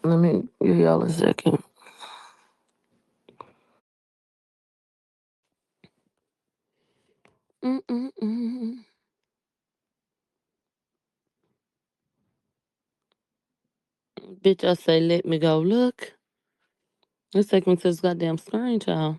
Let me give y'all a second. Mm-mm-mm. Bitch, I say, let me go look. Let's take me to this goddamn screen, child.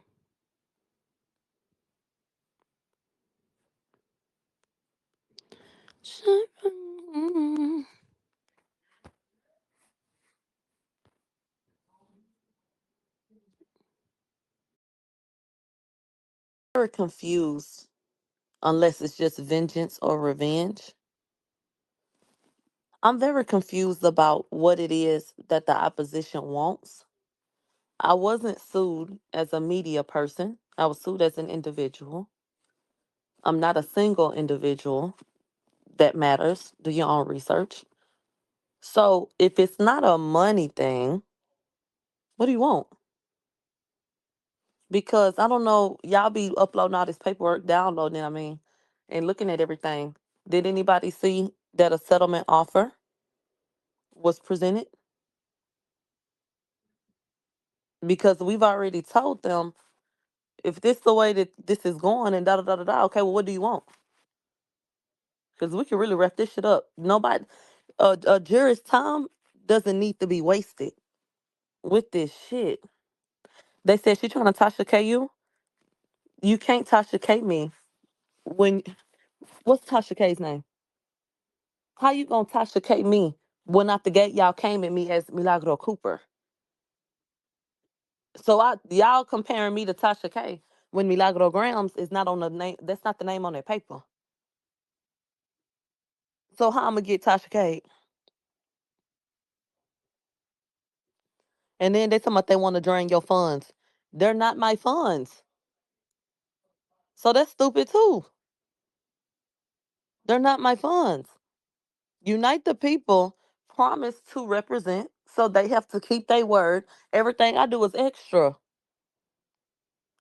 Very confused, unless it's just vengeance or revenge. I'm very confused about what it is that the opposition wants. I wasn't sued as a media person. I was sued as an individual. I'm not a single individual. That matters. Do your own research. So if it's not a money thing, what do you want? Because I don't know, y'all be uploading all this paperwork, downloading, and looking at everything. Did anybody see that a settlement offer was presented? Because we've already told them if this the way that this is going and da da da da da, okay, well, what do you want? Because we can really wrap this shit up. Nobody, a jury's time doesn't need to be wasted with this shit. They said she trying to Tasha K you. You can't Tasha K me when. What's Tasha K's name? How you gonna Tasha K me when out the gate y'all came at me as Milagro Cooper? So y'all comparing me to Tasha K when MilagroGramz is not on the name. That's not the name on that paper. So how I'm gonna get Tasha K? And then they talking about they want to drain your funds. They're not my funds. So that's stupid too. They're not my funds. Unite the people promised to represent, so they have to keep their word. Everything I do is extra.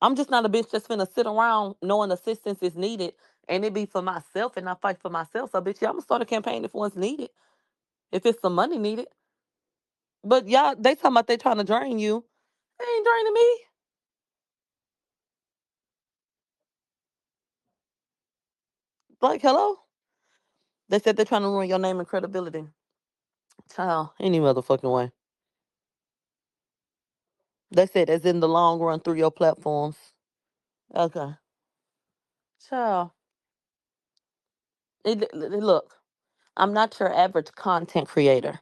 I'm just not a bitch that's finna sit around knowing assistance is needed and it be for myself and I fight for myself. So bitch, yeah, I'm gonna start a campaign if one's needed. If it's some money needed. But y'all, they talking about they trying to drain you. They ain't draining me. Like, hello? They said they're trying to ruin your name and credibility. Child, any motherfucking way. They said as in the long run through your platforms. Okay. Child. Look, I'm not your average content creator.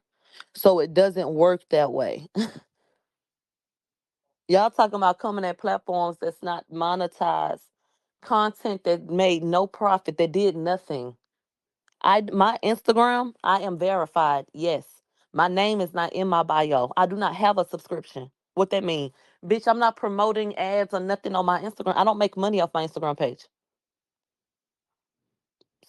So it doesn't work that way. Y'all talking about coming at platforms that's not monetized, content that made no profit, that did nothing. My Instagram, I am verified. Yes. My name is not in my bio. I do not have a subscription. What that mean? Bitch, I'm not promoting ads or nothing on my Instagram. I don't make money off my Instagram page.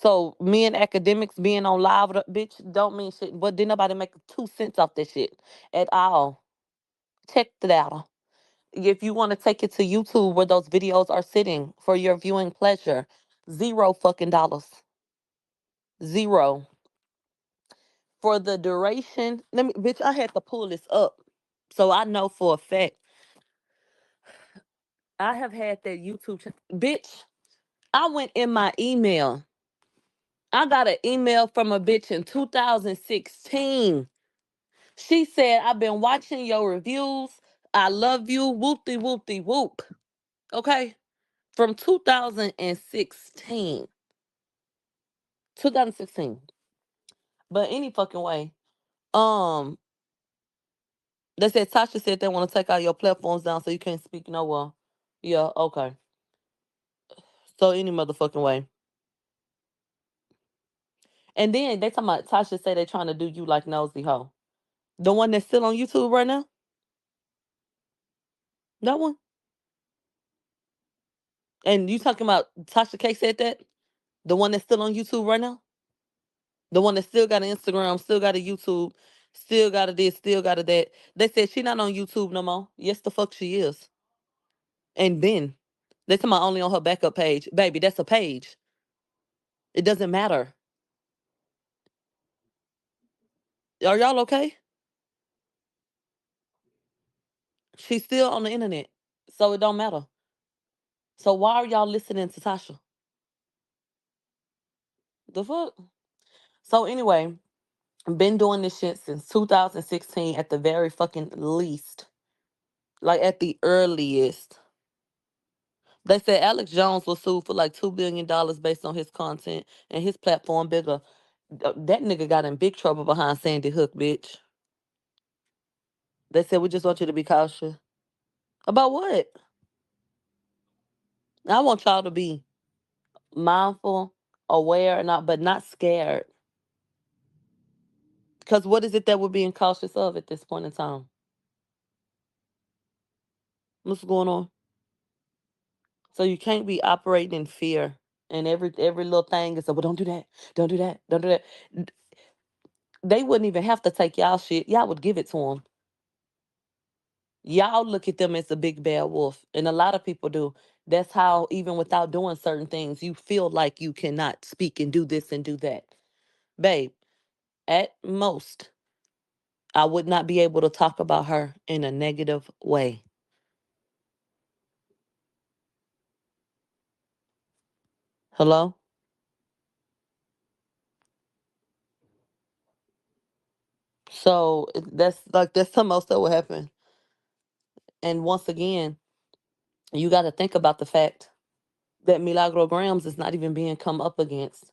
So me and academics being on live, bitch, don't mean shit. But did nobody make 2 cents off this shit at all? Check it out. If you want to take it to YouTube where those videos are sitting for your viewing pleasure, zero fucking dollars. Zero. For the duration, bitch, I had to pull this up. So I know for a fact. I have had that YouTube bitch, I went in my email. I got an email from a bitch in 2016. She said, I've been watching your reviews. I love you. Whoopty whoopty whoop. Okay? From 2016. 2016. But any fucking way. Um, they said Tasha said they want to take all your platforms down so you can't speak nowhere. Yeah, okay. So any motherfucking way. And then they talking about Tasha say they trying to do you like nosy hoe. The one that's still on YouTube right now? That one? And you talking about Tasha K said that? The one that's still on YouTube right now? The one that still got an Instagram, still got a YouTube, still got a this, still got a that. They said she not on YouTube no more. Yes, the fuck she is. And then they talking about only on her backup page. Baby, that's a page. It doesn't matter. Are y'all okay? She's still on the internet, so it don't matter. So why are y'all listening to Tasha? The fuck? So anyway, been doing this shit since 2016 at the very fucking least. Like at the earliest. They said Alex Jones was sued for like $2 billion based on his content and his platform bigger. That nigga got in big trouble behind Sandy Hook, bitch. They said we just want you to be cautious. About what? I want y'all to be mindful, aware, not but not scared. Because what is it that we're being cautious of at this point in time? What's going on? So you can't be operating in fear, and every little thing is, well, don't do that, don't do that, don't do that. They wouldn't even have to take y'all shit. Y'all would give it to them. Y'all look at them as a big bad wolf, and a lot of people do. That's how, even without doing certain things, you feel like you cannot speak and do this and do that. Babe, at most, I would not be able to talk about her in a negative way. Hello? So that's the most that will happen. And once again, you got to think about the fact that MilagroGramz is not even being come up against.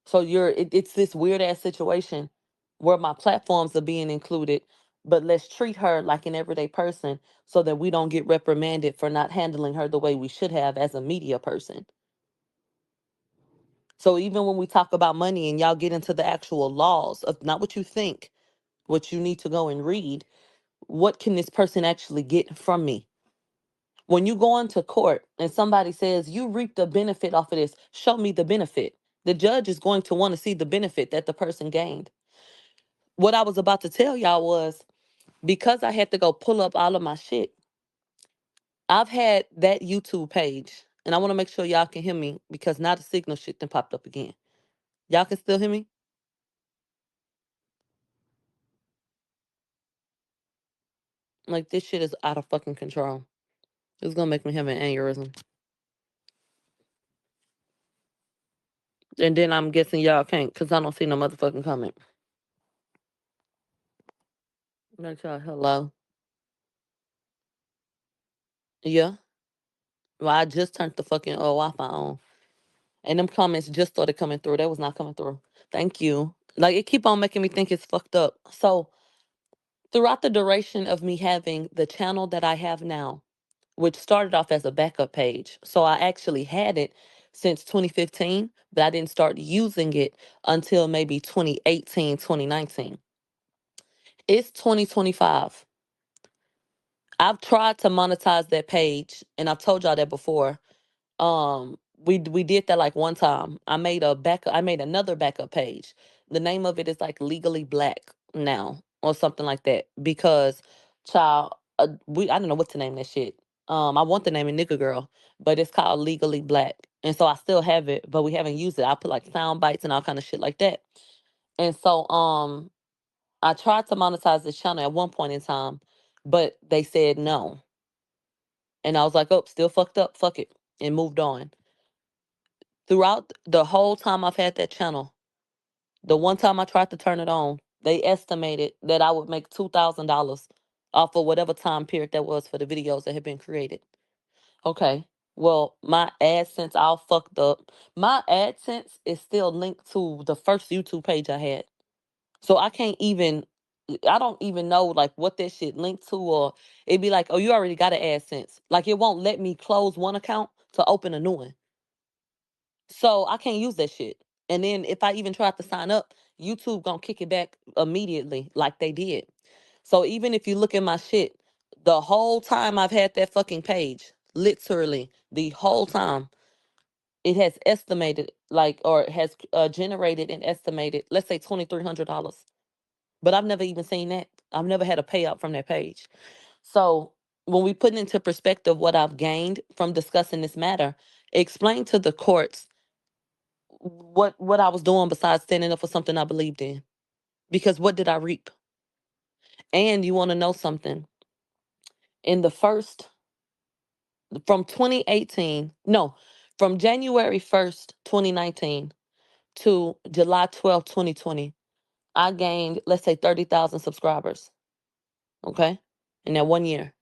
So it's this weird ass situation where my platforms are being included, but let's treat her like an everyday person so that we don't get reprimanded for not handling her the way we should have as a media person. So even when we talk about money and y'all get into the actual laws of not what you think, what you need to go and read, what can this person actually get from me? When you go into court and somebody says you reap the benefit off of this, show me the benefit. The judge is going to want to see the benefit that the person gained. What I was about to tell y'all was, because I had to go pull up all of my shit, I've had that YouTube page, and I want to make sure y'all can hear me because now the signal shit then popped up again. Y'all can still hear me? Like, this shit is out of fucking control. It's gonna make me have an aneurysm. And then I'm guessing y'all can't because I don't see no motherfucking comment. Like, y'all, hello. Yeah. Well, I just turned the fucking Wi-Fi on. And them comments just started coming through. That was not coming through. Thank you. Like, it keep on making me think it's fucked up. So throughout the duration of me having the channel that I have now, which started off as a backup page. So I actually had it since 2015, but I didn't start using it until maybe 2018, 2019. It's 2025. I've tried to monetize that page, and I've told y'all that before. We did that like one time. I made another backup page. The name of it is like Legally Black now or something like that because child we I don't know what to name that shit. I want the name of Nigga Girl, but it's called Legally Black. And so I still have it, but we haven't used it. I put like sound bites and all kind of shit like that. And so I tried to monetize this channel at one point in time, but they said no. And I was like, oh, still fucked up, fuck it, and moved on. Throughout the whole time I've had that channel, the one time I tried to turn it on, they estimated that I would make $2,000 off of whatever time period that was for the videos that had been created. Okay. Well, my AdSense all fucked up. My AdSense is still linked to the first YouTube page I had. So I don't even know like what that shit linked to, or it'd be like, oh, you already got an AdSense. Like, it won't let me close one account to open a new one. So I can't use that shit. And then if I even tried to sign up, YouTube gonna kick it back immediately like they did. So even if you look at my shit, the whole time I've had that fucking page, literally the whole time, it has estimated like, or it has generated and estimated, let's say $2,300. But I've never even seen that. I've never had a payout from that page. So when we put into perspective what I've gained from discussing this matter, explain to the courts what I was doing besides standing up for something I believed in. Because what did I reap? And you want to know something? In the first, from 2018, no, from January 1st, 2019 to July 12th, 2020, I gained, let's say, 30,000 subscribers. Okay. In that 1 year.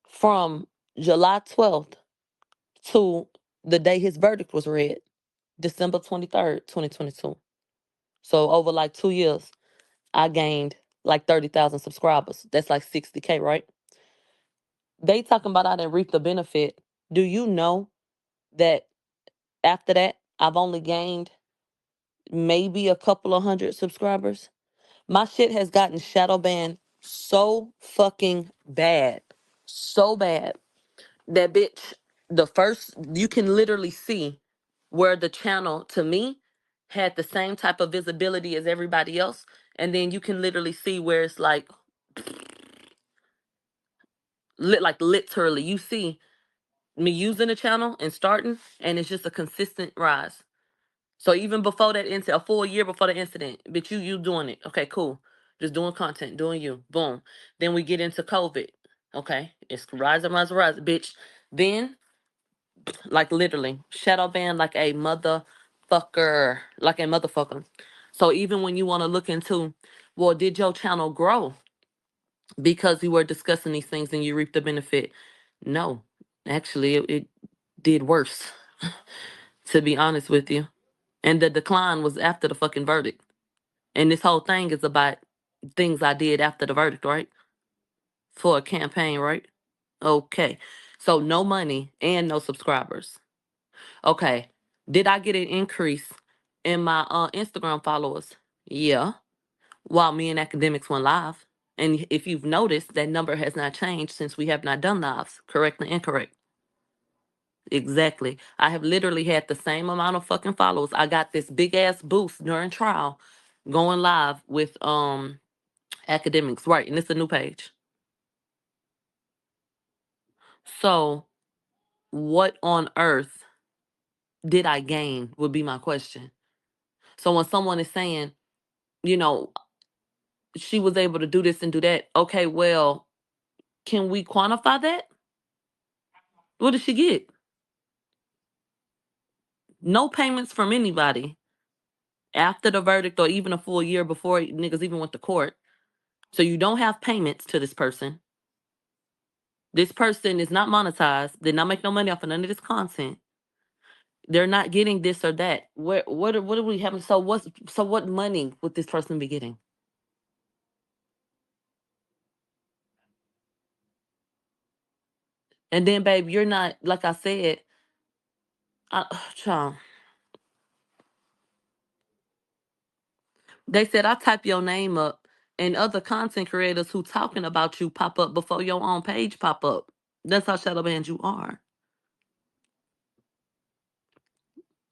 From July 12th to the day his verdict was read, December 23rd, 2022. So over like 2 years, I gained like 30,000 subscribers. That's like 60K, right? They talking about I didn't reap the benefit. Do you know that after that, I've only gained maybe a couple of hundred subscribers? My shit has gotten shadow banned so fucking bad. So bad. That bitch, the first, you can literally see where the channel to me had the same type of visibility as everybody else. And then you can literally see where it's like, like literally, you see me using the channel and starting, and it's just a consistent rise. So even before that incident, a full year before the incident, bitch, you doing it. Okay, cool. Just doing content, doing you. Boom. Then we get into COVID. Okay. It's rising, rising, rising, bitch. Then, like literally, shadow ban like a motherfucker. Like a motherfucker. So even when you want to look into, well, did your channel grow because you were discussing these things and you reaped the benefit? No. Actually, it did worse, to be honest with you. And the decline was after the fucking verdict. And this whole thing is about things I did after the verdict, right? For a campaign, right? Okay. So no money and no subscribers. Okay. Did I get an increase in my Instagram followers? Yeah. While me and academics went live. And if you've noticed, that number has not changed since we have not done lives. Correct and incorrect. Exactly. I have literally had the same amount of fucking followers. I got this big ass boost during trial going live with academics. Right. And it's a new page. So what on earth did I gain would be my question. So when someone is saying, you know, she was able to do this and do that, okay, well, can we quantify that? What did she get? No payments from anybody after the verdict or even a full year before niggas even went to court. So you don't have payments to this person. This person is not monetized. Did not make no money off of none of this content. They're not getting this or that. What are we having? So what money would this person be getting? And then, babe, you're not, like I said, child. They said I type your name up and other content creators who talking about you pop up before your own page pop up. That's how shadow banned you are.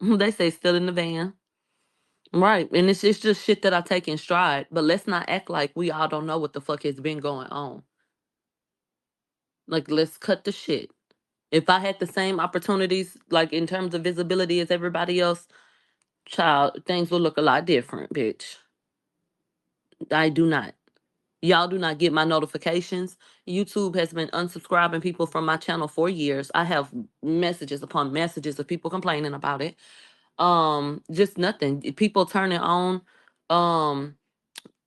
They say still in the van. Right. And it's just shit that I take in stride. But let's not act like we all don't know what the fuck has been going on. Like, let's cut the shit. If I had the same opportunities, like in terms of visibility as everybody else, child, things will look a lot different, bitch. I do not. Y'all do not get my notifications. YouTube has been unsubscribing people from my channel for years. I have messages upon messages of people complaining about it. Just nothing. People turning on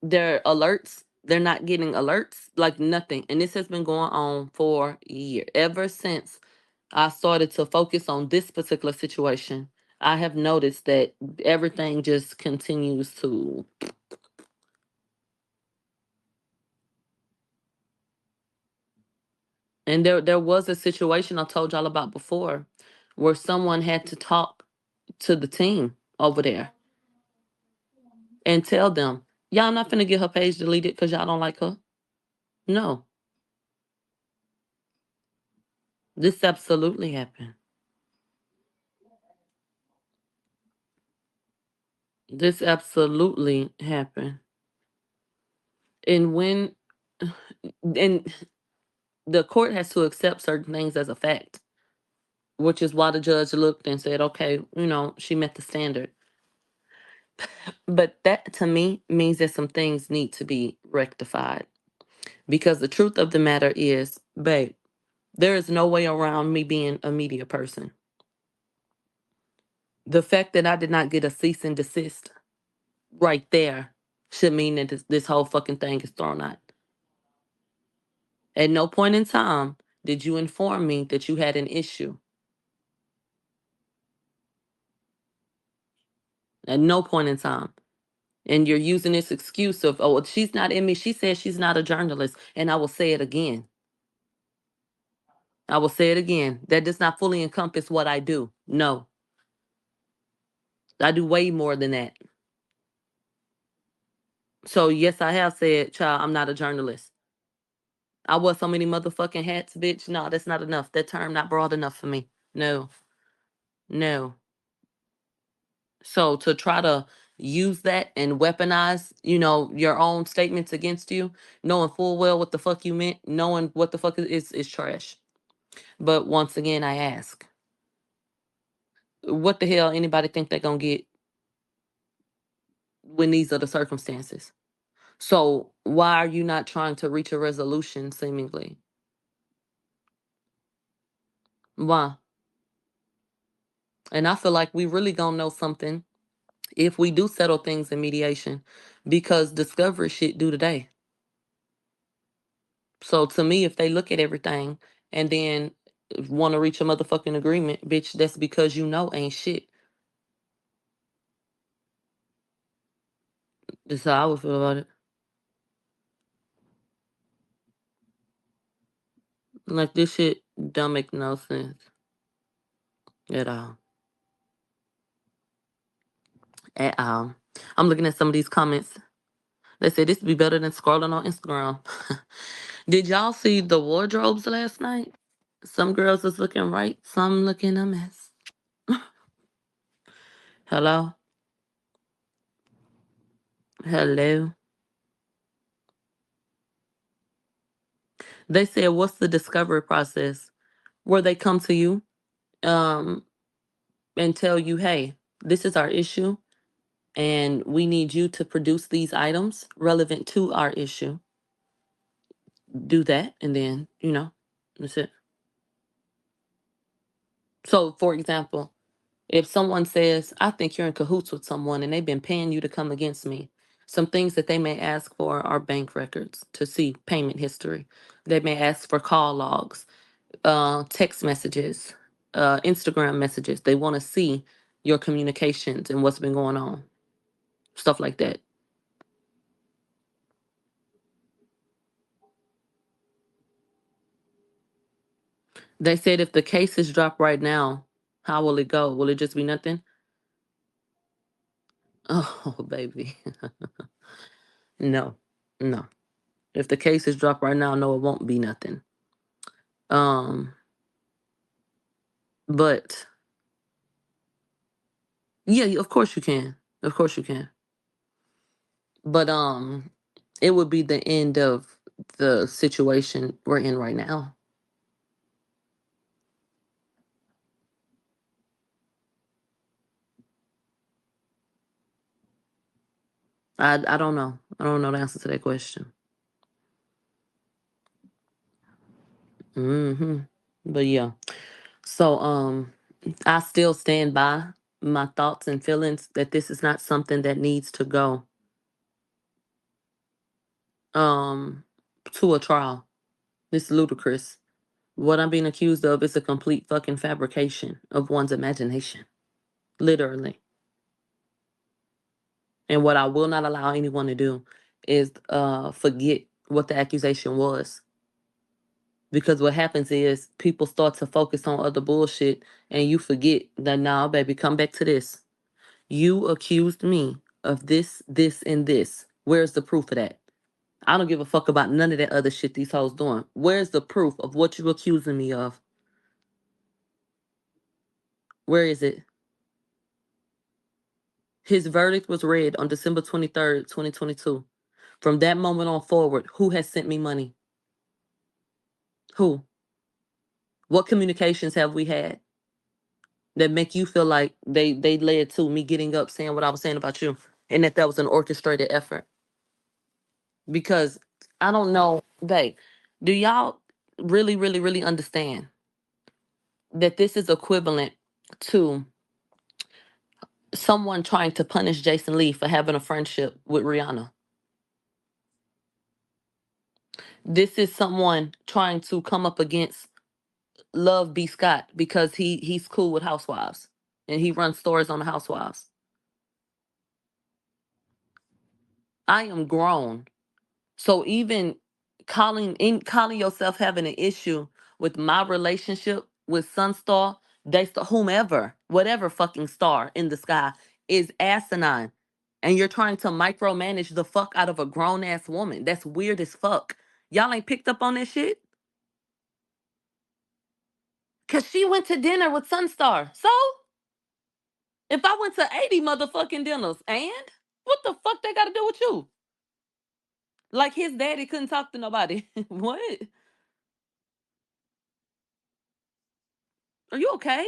their alerts. They're not getting alerts, like nothing. And this has been going on for years. Ever since I started to focus on this particular situation, I have noticed that everything just continues to. And there was a situation I told y'all about before where someone had to talk to the team over there and tell them, y'all not finna get her page deleted because y'all don't like her. No, this absolutely happened. This absolutely happened. And when, and the court has to accept certain things as a fact, which is why the judge looked and said, okay, she met the standard. But that to me means that some things need to be rectified Because the truth of the matter is, babe, there is no way around me being a media person. The fact that I did not get a cease and desist right there should mean that this whole fucking thing is thrown out. At no point in time did you inform me that you had an issue. At no point in time. And you're using this excuse of, oh, she's not in me. She says she's not a journalist. And I will say it again. I will say it again. That does not fully encompass what I do. No, I do way more than that. So, yes, I have said, child, I'm not a journalist. I wear so many motherfucking hats, bitch. No, that's not enough. That term not broad enough for me. No, no. So to try to use that and weaponize, your own statements against you, knowing full well what the fuck you meant, knowing what the fuck is trash. But once again, I ask, what the hell anybody think they're gonna get when these are the circumstances? So why are you not trying to reach a resolution seemingly? Why? And I feel like we really gonna know something if we do settle things in mediation because discovery shit due today. So to me, if they look at everything and then want to reach a motherfucking agreement, bitch, that's because you know ain't shit. That's how I would feel about it. Like this shit don't make no sense at all. At all. I'm looking at some of these comments. They say this would be better than scrolling on Instagram. Did y'all see the wardrobes last night? Some girls is looking right, some looking a mess. Hello? Hello? They said, what's the discovery process? Where they come to you um, and tell you, hey, this is our issue, and we need you to produce these items relevant to our issue. Do that, and then, that's it. So, for example, if someone says, I think you're in cahoots with someone and they've been paying you to come against me, some things that they may ask for are bank records to see payment history. They may ask for call logs, text messages, Instagram messages. They want to see your communications and what's been going on, stuff like that. They said if the cases drop right now, how will it go? Will it just be nothing? Oh, baby. No, no. If the cases drop right now, no, it won't be nothing. Um, but yeah, of course you can. Of course you can. But it would be the end of the situation we're in right now. I don't know. I don't know the answer to that question. But yeah. So I still stand by my thoughts and feelings that this is not something that needs to go um to a trial. It's ludicrous. What I'm being accused of is a complete fucking fabrication of one's imagination. Literally. And what I will not allow anyone to do is forget what the accusation was. Because what happens is people start to focus on other bullshit and you forget that now, baby, come back to this. You accused me of this, this, and this. Where's the proof of that? I don't give a fuck about none of that other shit these hoes doing. Where's the proof of what you accusing me of? Where is it? His verdict was read on December 23rd, 2022. From that moment on forward, who has sent me money? Who? What communications have we had that make you feel like they led to me getting up saying what I was saying about you and that was an orchestrated effort? Because I don't know Babe, do y'all really, really, really understand that this is equivalent to someone trying to punish Jason Lee for having a friendship with Rihanna? This is someone trying to come up against Love B. Scott because he's cool with housewives and he runs stories on the housewives. I am grown. So even calling yourself having an issue with my relationship with Sunstar, Daystar, whomever, whatever fucking star in the sky is asinine. And you're trying to micromanage the fuck out of a grown ass woman. That's weird as fuck. Y'all ain't picked up on that shit? Cause she went to dinner with Sunstar. So if I went to 80 motherfucking dinners, and what the fuck they gotta do with you? Like his daddy couldn't talk to nobody. What? Are you okay?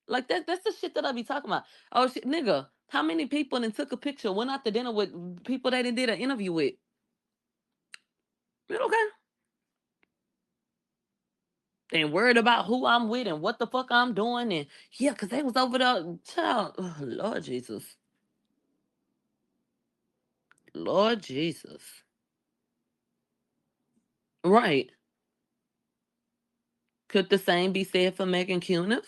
Like that's the shit that I be talking about. Oh shit, nigga. How many people then took a picture, went out to dinner with people they didn't did an interview with? You okay? And worried about who I'm with and what the fuck I'm doing and yeah, cause they was over there, child. Oh, Lord Jesus. Lord Jesus. Right. Could the same be said for Megan Cuniff?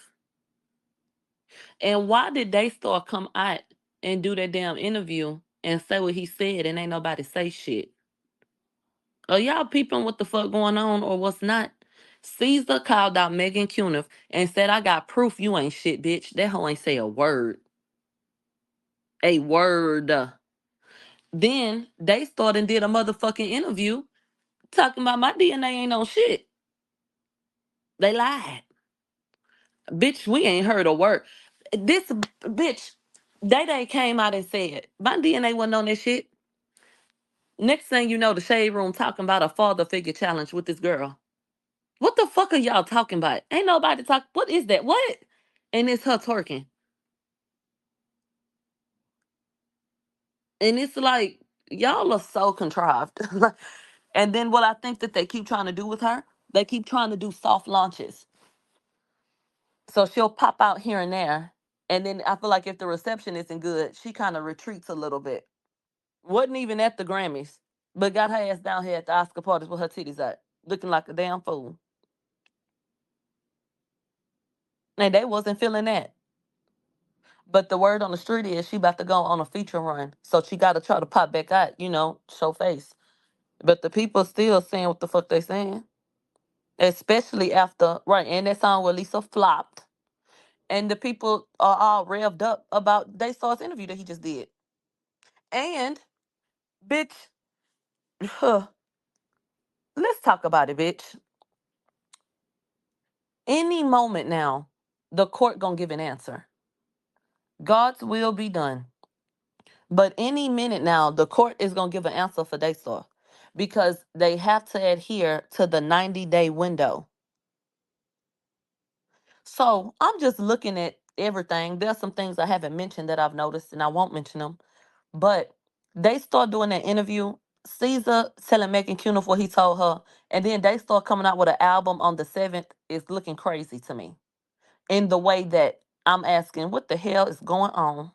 And why did they start come out and do that damn interview and say what he said and ain't nobody say shit? Are y'all peeping what the fuck going on or what's not? Caesar called out Megan Cuniff and said, I got proof you ain't shit, bitch. That hoe ain't say a word. A word. Then they started and did a motherfucking interview talking about my DNA ain't on shit. They lied. Bitch, we ain't heard a word. This bitch, they came out and said, my DNA wasn't on that shit. Next thing you know, the shade room talking about a father figure challenge with this girl. What the fuck are y'all talking about? Ain't nobody talk. What is that? What? And it's her twerking. And it's like, y'all are so contrived. And then what I think that they keep trying to do with her, they keep trying to do soft launches. So she'll pop out here and there. And then I feel like if the reception isn't good, she kind of retreats a little bit. Wasn't even at the Grammys, but got her ass down here at the Oscar parties with her titties out, looking like a damn fool. And they wasn't feeling that. But the word on the street is she about to go on a feature run. So she got to try to pop back out, show face. But the people still saying what the fuck they saying. Especially after, right, and that song with Lisa flopped. And the people are all revved up about Daystar's interview that he just did. And, bitch, let's talk about it, bitch. Any moment now, the court gonna give an answer. God's will be done. But any minute now, the court is going to give an answer for Daystar because they have to adhere to the 90-day window. So I'm just looking at everything. There's some things I haven't mentioned that I've noticed, and I won't mention them. But they start doing that interview. Caesar telling Megan Cuniff what he told her, and then they start coming out with an album on the 7th. Is looking crazy to me in the way that I'm asking, what the hell is going on?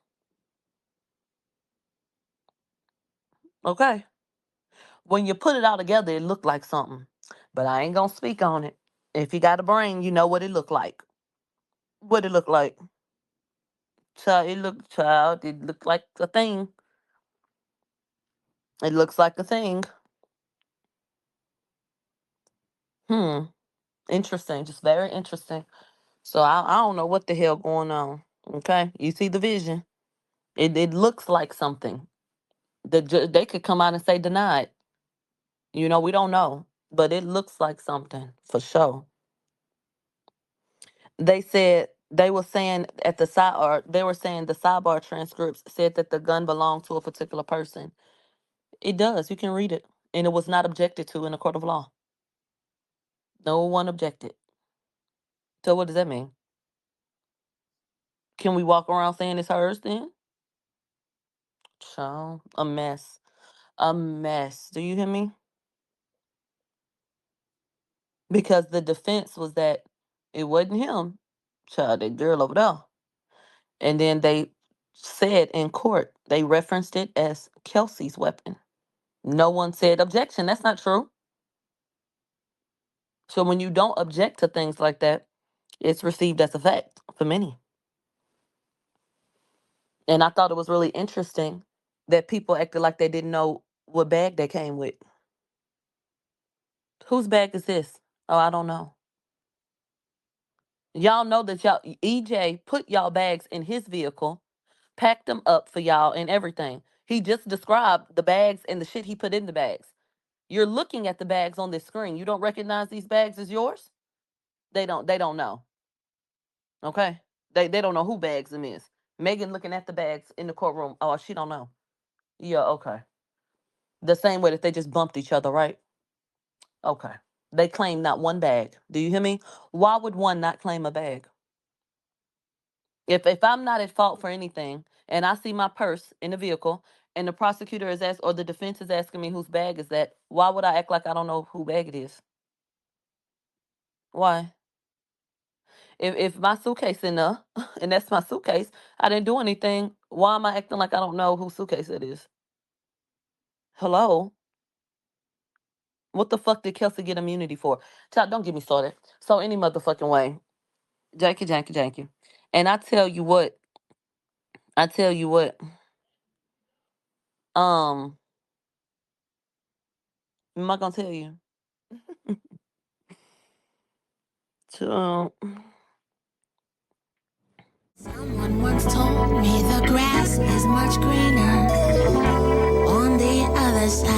Okay. When you put it all together, it looked like something. But I ain't gonna speak on it. If you got a brain, you know what it looked like. What it looked like. Child, it looked like a thing. It looks like a thing. Hmm. Interesting. Just very interesting. So I don't know what the hell going on. Okay. You see the vision. It looks like something. They could come out and say denied. We don't know. But it looks like something for sure. They said they were saying at the side, or they were saying the sidebar transcripts said that the gun belonged to a particular person. It does. You can read it. And it was not objected to in a court of law. No one objected. So what does that mean? Can we walk around saying it's hers then? So a mess. A mess. Do you hear me? because the defense was that it wasn't him, child, that girl over there. And then they said in court, they referenced it as Kelsey's weapon. No one said objection. That's not true. So when you don't object to things like that, it's received as a fact for many. And I thought it was really interesting that people acted like they didn't know what bag they came with. Whose bag is this? Oh, I don't know. Y'all know that y'all EJ put y'all bags in his vehicle, packed them up for y'all and everything. He just described the bags and the shit he put in the bags. You're looking at the bags on this screen. You don't recognize these bags as yours? They don't know. Okay? They don't know who bags them is. Megan looking at the bags in the courtroom. Oh, she don't know. Yeah, okay. The same way that they just bumped each other, right? Okay. They claim not one bag. Do you hear me? Why would one not claim a bag? If I'm not at fault for anything and I see my purse in the vehicle and the prosecutor is asked or the defense is asking me whose bag is that, why would I act like I don't know who bag it is? Why? If my suitcase in there and that's my suitcase, I didn't do anything. Why am I acting like I don't know whose suitcase it is? Hello? What the fuck did Kelsey get immunity for? Child, don't get me started. So any motherfucking way. Janky, janky, janky. And I tell you what, um, I'm not gonna tell you. So, Someone once told me the grass is much greener on the other side.